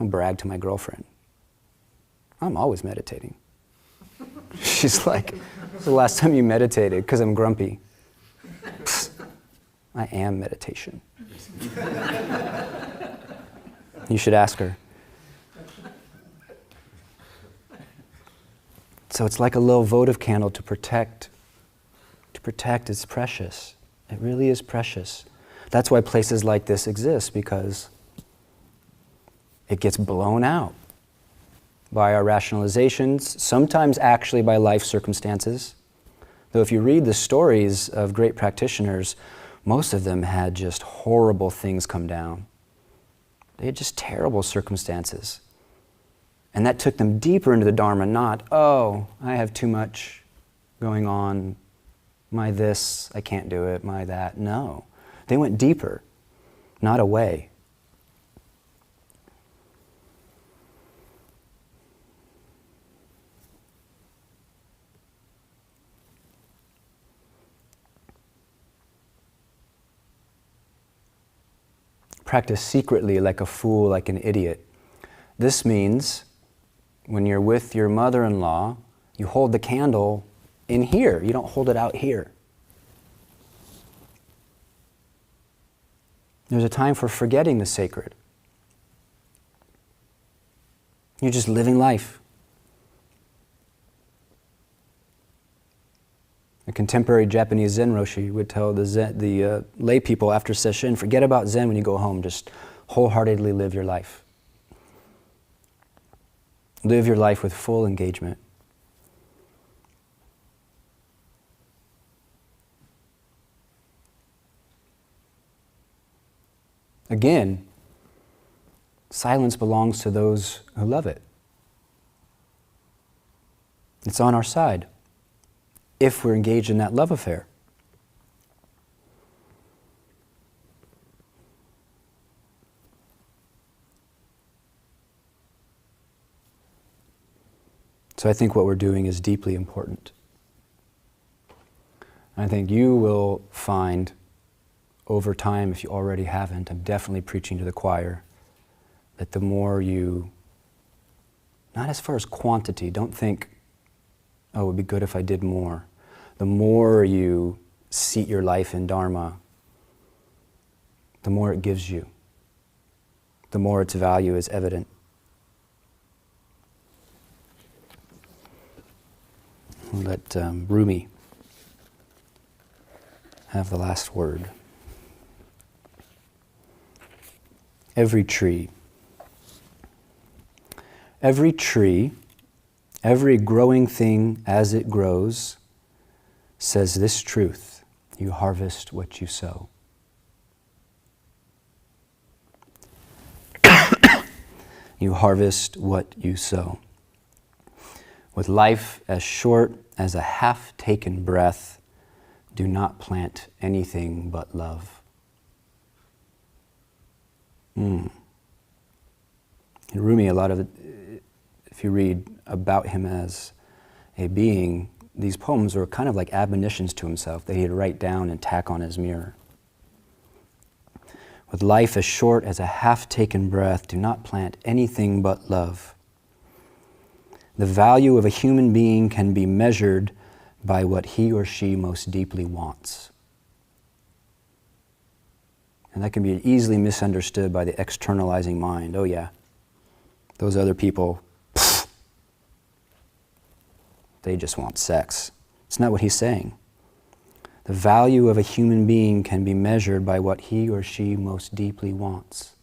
I'll brag to my girlfriend. I'm always meditating. She's like, when's the last time you meditated? Because I'm grumpy. Psst, I am meditation. You should ask her. So it's like a little votive candle to protect. To protect, it's precious. It really is precious. That's why places like this exist, because it gets blown out by our rationalizations, sometimes actually by life circumstances. Though if you read the stories of great practitioners, most of them had just horrible things come down. They had just terrible circumstances. And that took them deeper into the Dharma, not, oh, I have too much going on, my this, I can't do it, my that. No. They went deeper, not away. Practice secretly like a fool, like an idiot. This means when you're with your mother-in-law, you hold the candle in here. You don't hold it out here. There's a time for forgetting the sacred. You're just living life. A contemporary Japanese Zen Roshi would tell the lay people after Sesshin, forget about Zen when you go home, just wholeheartedly live your life. Live your life with full engagement. Again, silence belongs to those who love it. It's on our side, if we're engaged in that love affair. So I think what we're doing is deeply important. And I think you will find over time, if you already haven't, I'm definitely preaching to the choir, that the more you, not as far as quantity, don't think, oh, it would be good if I did more. The more you seat your life in Dharma, the more it gives you, the more its value is evident. We'll let Rumi have the last word. Every tree, every growing thing as it grows says this truth: you harvest what you sow. You harvest what you sow. With life as short as a half-taken breath, do not plant anything but love. And Rumi, a lot of it, if you read about him as a being, these poems were kind of like admonitions to himself that he'd write down and tack on his mirror. With life as short as a half-taken breath, do not plant anything but love. The value of a human being can be measured by what he or she most deeply wants. And that can be easily misunderstood by the externalizing mind. Oh yeah, those other people, they just want sex. It's not what he's saying. The value of a human being can be measured by what he or she most deeply wants.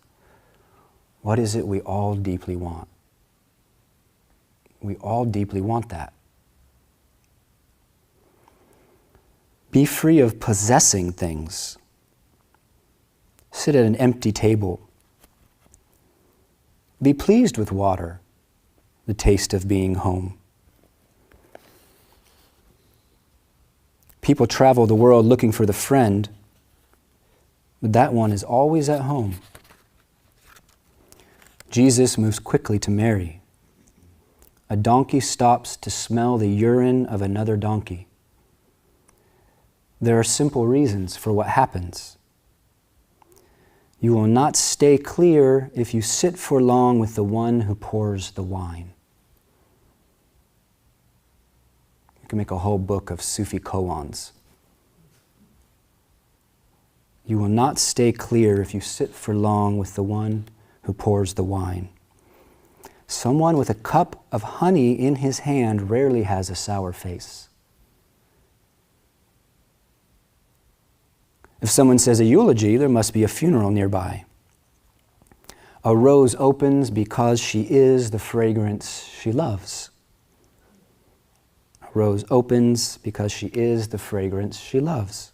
What is it we all deeply want? We all deeply want that. Be free of possessing things. Sit at an empty table. Be pleased with water, the taste of being home. People travel the world looking for the friend, but that one is always at home. Jesus moves quickly to Mary. A donkey stops to smell the urine of another donkey. There are simple reasons for what happens. You will not stay clear if you sit for long with the one who pours the wine. You can make a whole book of Sufi koans. You will not stay clear if you sit for long with the one who pours the wine. Someone with a cup of honey in his hand rarely has a sour face. If someone says a eulogy, there must be a funeral nearby. A rose opens because she is the fragrance she loves. A rose opens because she is the fragrance she loves.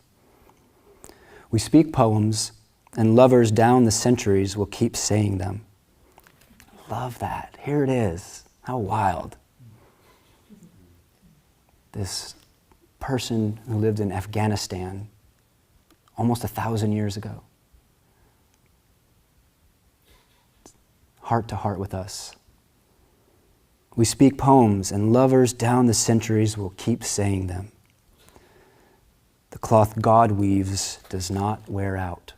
We speak poems, and lovers down the centuries will keep saying them. Love that. Here it is. How wild. This person who lived in Afghanistan almost 1,000 years ago. Heart to heart with us. We speak poems, and lovers down the centuries will keep saying them. The cloth God weaves does not wear out.